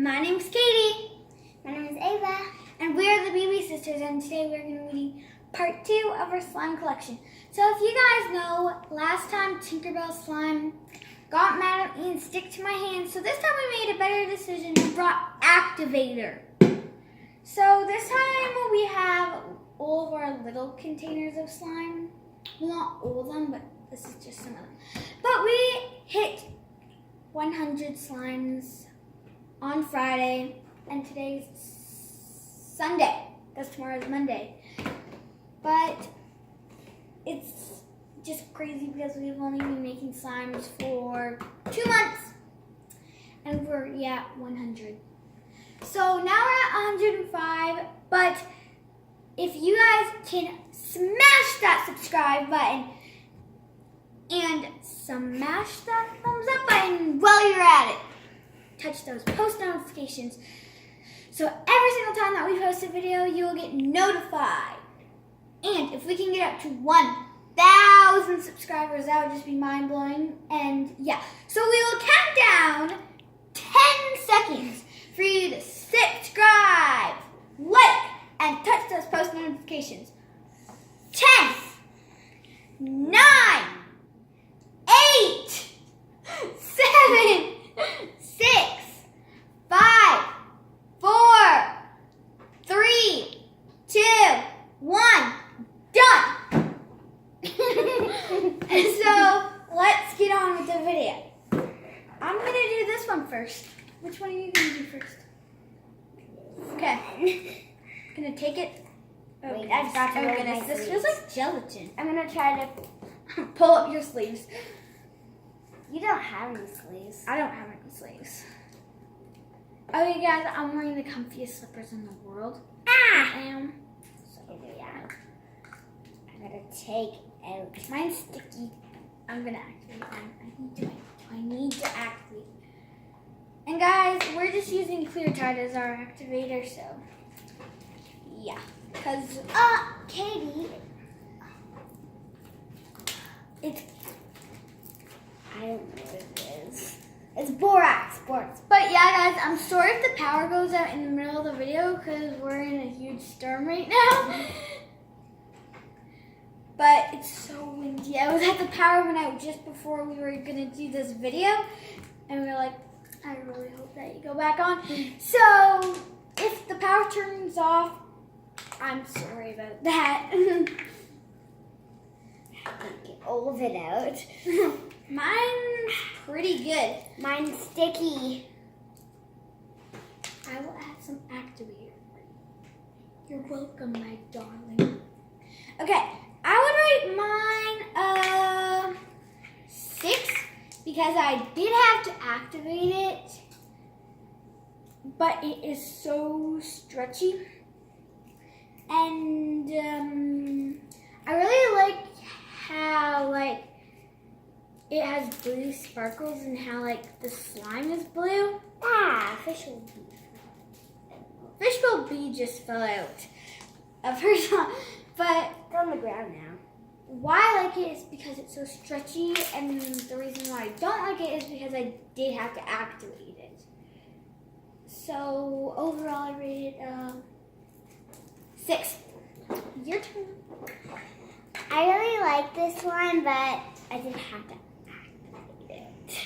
My name's Katie. My name is Ava. And we're the BB Sisters, and today we're going to be reading part 2 of our slime collection. So if you guys know, last time Tinkerbell slime got mad at me and stick to my hands, so this time we made a better decision and brought Activator. So this time we have all of our little containers of slime. Well, not all of them, but this is just some of them. But we hit 100 slimes on Friday, and today's Sunday, because tomorrow's Monday. But it's just crazy because we've only been making slimes for 2 months, and we're at 100. So now we're at 105, but if you guys can smash that subscribe button and smash that thumbs up button while you're at it, touch those post notifications, so every single time that we post a video, you will get notified. And if we can get up to 1,000 subscribers, that would just be mind-blowing. And yeah, so we will count down 10 seconds for you to subscribe, like, and touch those post notifications. 10, 9, 8, 7, 6, 5, 4, 3, 2, 1, done. And so let's get on with the video. I'm gonna do this one first. Which one are you gonna do first? Okay. Gonna take it. Oh, Wait, I've got to roll my goodness, this sleeves. feels like gelatin. I'm gonna try to. Pull up your sleeves. You don't have any sleeves. I don't have any sleeves. Okay, guys, I'm wearing the comfiest slippers in the world. Ah! I am. So yeah, I'm gonna take out. Mine's sticky. I'm gonna activate mine. I need to activate. And guys, we're just using Clear Tide as our activator, so yeah. Cause Katie, it's, I don't know what it is. It's borax. but yeah, guys, I'm sorry if the power goes out in the middle of the video because we're in a huge storm right now. But it's so windy. I was at the power went out just before we were gonna do this video, and we were like, I really hope that you go back on. So if the power turns off, I'm sorry about that. Get all of it out. Mine's pretty good. Mine's sticky. I will add some activator for you. You're welcome, my darling. Okay, I would rate mine 6 because I did have to activate it, but it is so stretchy. And I really like how it has blue sparkles and how the slime is blue. Fishbowl Fishbowl B just fell out of her slime, but It's on the ground now. why I like it is because it's so stretchy, and the reason why I don't like it is because I did have to activate it. So overall I rated 6. Your turn. I really like this one, but I didn't have to activate it.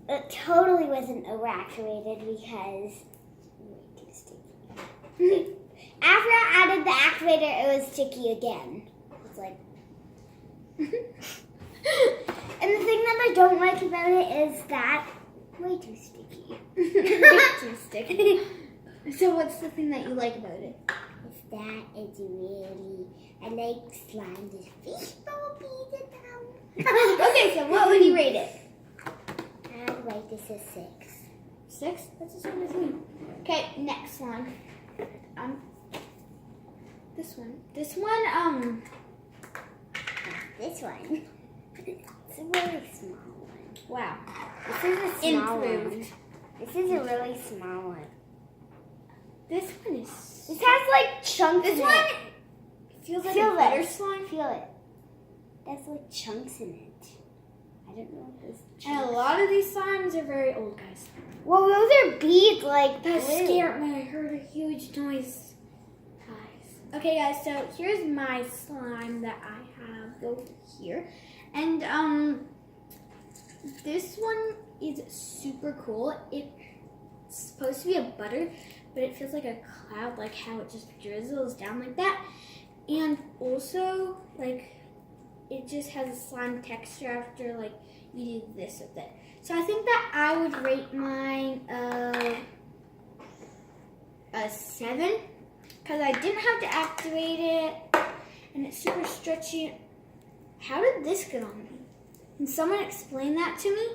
It totally wasn't overactivated because way too sticky. After I added the activator, it was sticky again. It's like, and the thing that I don't like about it is that way too sticky. Way too sticky. So what's the thing that you like about it? It's that it's really, I like slime with fishbowl bees around. Okay, so what would you rate it? I'd rate this a 6. 6? That's the same as me. Okay, next one. This one. This one. It's a really small one. Wow. This is a small Improved. one. This is a really small one. This one is. This has like chunks This in one it. feels like Feel a butter this. slime. Feel it. There's like chunks in it. I don't know what this. And a lot of these slimes are very old, guys. Well, those are beads like That blue. scared me. I heard a huge noise. Guys. Okay, guys, so here's my slime that I have over here. And this one is super cool. It's supposed to be a butter, but it feels like a cloud, like how it just drizzles down like that. And also, like, it just has a slime texture after, like, you do this with it. So I think that I would rate mine a 7, because I didn't have to activate it, and it's super stretchy. How did this get on me? Can someone explain that to me?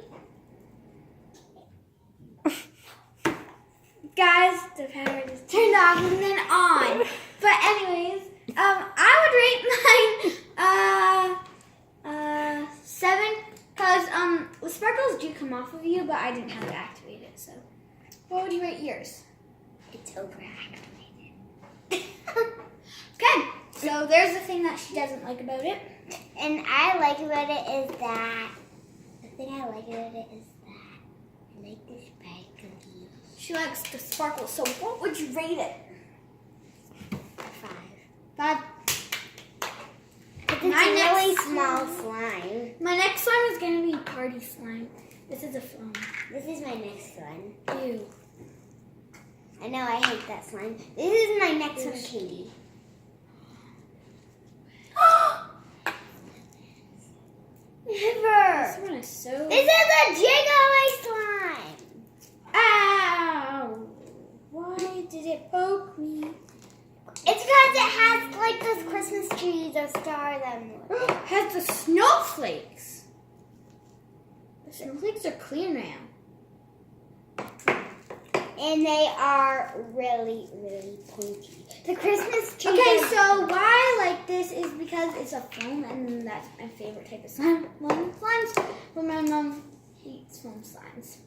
Guys, the power just turned off and then on. But anyways, I would rate mine 7, because the sparkles do come off of you, but I didn't have to activate it. So, what would you rate yours? It's overactivated. Okay, so there's the thing that she doesn't like about it. And I like about it is that the thing I like about it is that I like the sparkly. She likes the sparkles. So, what would you rate it? 5. 5. It's My a really next small one- slime. My next slime is gonna be party slime. This is a foam. This is my next one. Ew. I know I hate that slime. This is my next one, Yes. Katie. Never. This one is so. This is a jiggly slime. Ow! Why did it poke me? It's because it has like those Christmas trees or stars on it. It has the snowflakes. The snowflakes are clear now. And they are really, really pointy. The Christmas tree. Okay, so why I like this is because it's a foam, and that's my favorite type of slime. Foam slimes, but my mom hates foam slimes.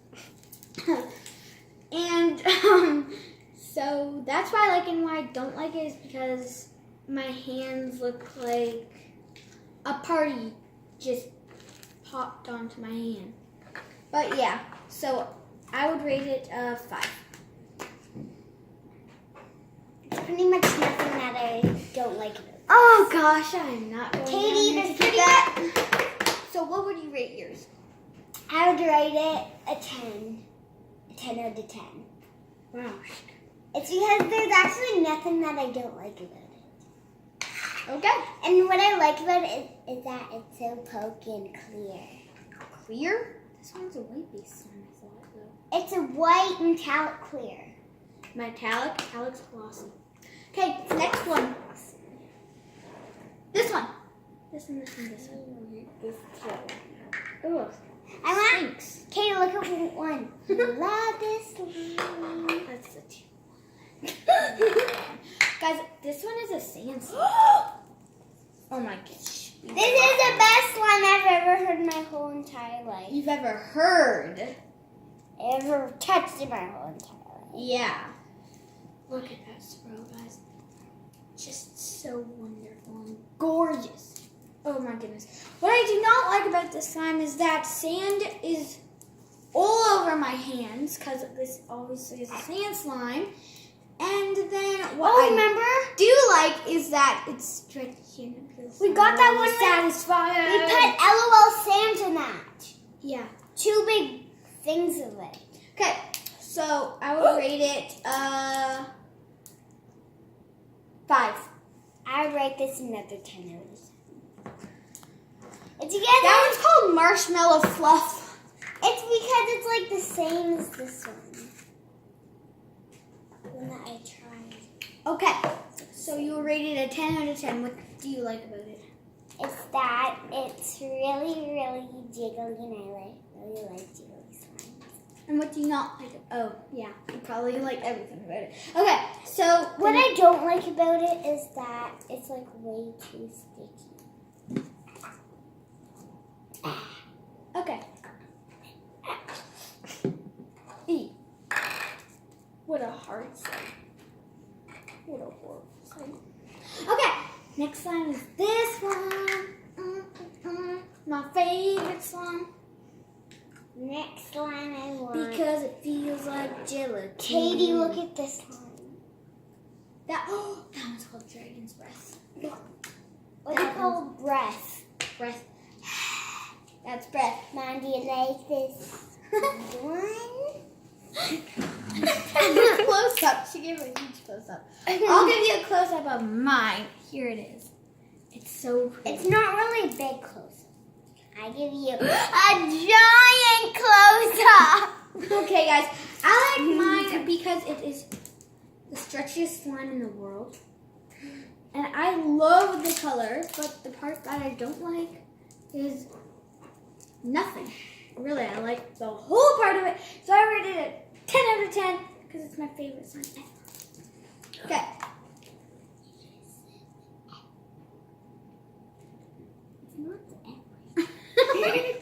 And so that's why I like it, and why I don't like it is because my hands look like a party just popped onto my hand. But yeah, so I would rate it 5. It's pretty much nothing that I don't like about it. Oh gosh, I'm not going Katie, down this into is that. So what would you rate yours? I would rate it a 10. A 10 out of 10. Wow. It's because there's actually nothing that I don't like about it. Okay. And what I like about it is that it's so pokey and clear. Clear? This one's a white base slime, I thought, though. It's a white metallic clear. Metallic, metallic's glossy. Okay, next one. This one. This one, this one, this one. Ooh, I want. stinks. Katie, look at one. Love this one. That's the 2. Guys, this one is a sand slime. Oh my gosh. This is the best slime I've ever heard in my whole entire life. You've ever heard? Ever touched in my whole entire life. Yeah. Look at that swirl, guys. Just so wonderful and gorgeous. Oh my goodness. What I do not like about this slime is that sand is all over my hands, because this obviously is a sand slime. And then what I remember? do like is that it's stretchy and it feels We got that one satisfying. We put LOL Sand in that. Yeah. 2 big things of it. Okay, so I would rate it 5. I rate this another 10 out of 10. It's because That one's called Marshmallow Fluff. it's because it's like the same as this one. The one that I tried. Okay, so you were rated a 10 out of 10. What do you like about it? It's that it's really, really jiggly, and I really like jiggly slimes. And what do you not like? Oh, yeah, you probably like everything about it. Okay, so What I don't like about it is that it's like way too sticky. Okay. E. What a hard slime. What a horrible slime. Okay, next slime is this one. My favorite slime. Next slime I want. Because it feels like gelatin. Katie, look at this slime. That one's called Dragon's Breath. What's it called? Breath. Breath. That's breath. Mom, do you like this one? Close up. She gave it a huge close up. I'll give you a close up of mine. Here it is. It's so pretty. It's not really a big close up. I give you a giant close up. Okay, guys. I like mine because it is the stretchiest slime in the world. And I love the color, but the part that I don't like is nothing. Really, I like the whole part of it. So I rated it 10 out of 10 because it's my favorite slime ever. Okay. It's not the F word.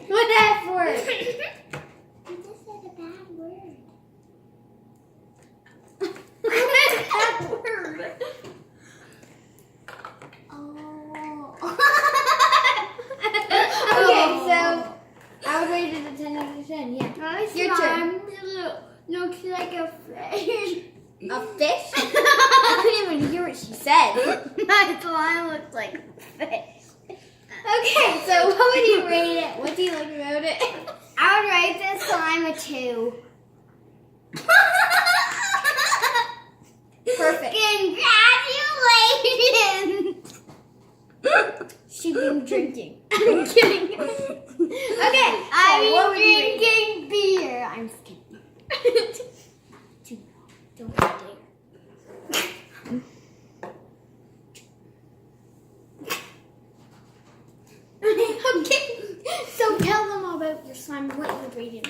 What F word? You just said a bad word. That word. Okay, so I would rate it a 10 out of 10. Yeah. My Your turn. looks like a fish. A fish? I couldn't even hear what she said. My slime looks like a fish. Okay, so what would you rate it? What do you like about it? I would rate this slime a 2. Perfect. Congratulations! She's been drinking. I'm kidding. Okay, so I'm what would you rate it? drinking beer. I'm just kidding. Don't dare. Okay, so tell them all about your slime. What you would rate it?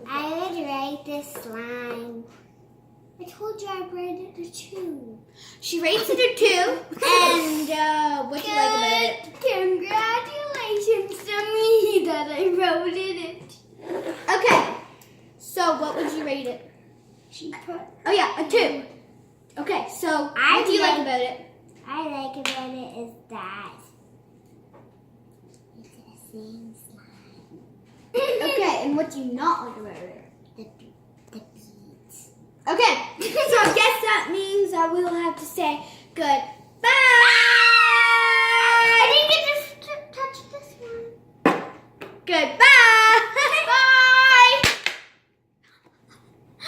I would rate this slime. I told you I rated it a 2. She rates it a 2. And what do you like about it? Congratulations to me that I wrote it. Okay, so what would you rate it? She put. Oh yeah, a 2. Okay, so what do you like about it? I like about it is that it's the same slime. Okay, and what do you not like about it? The beads. Okay, so I guess that means that we will have to say goodbye. I didn't get to touch this one. Goodbye.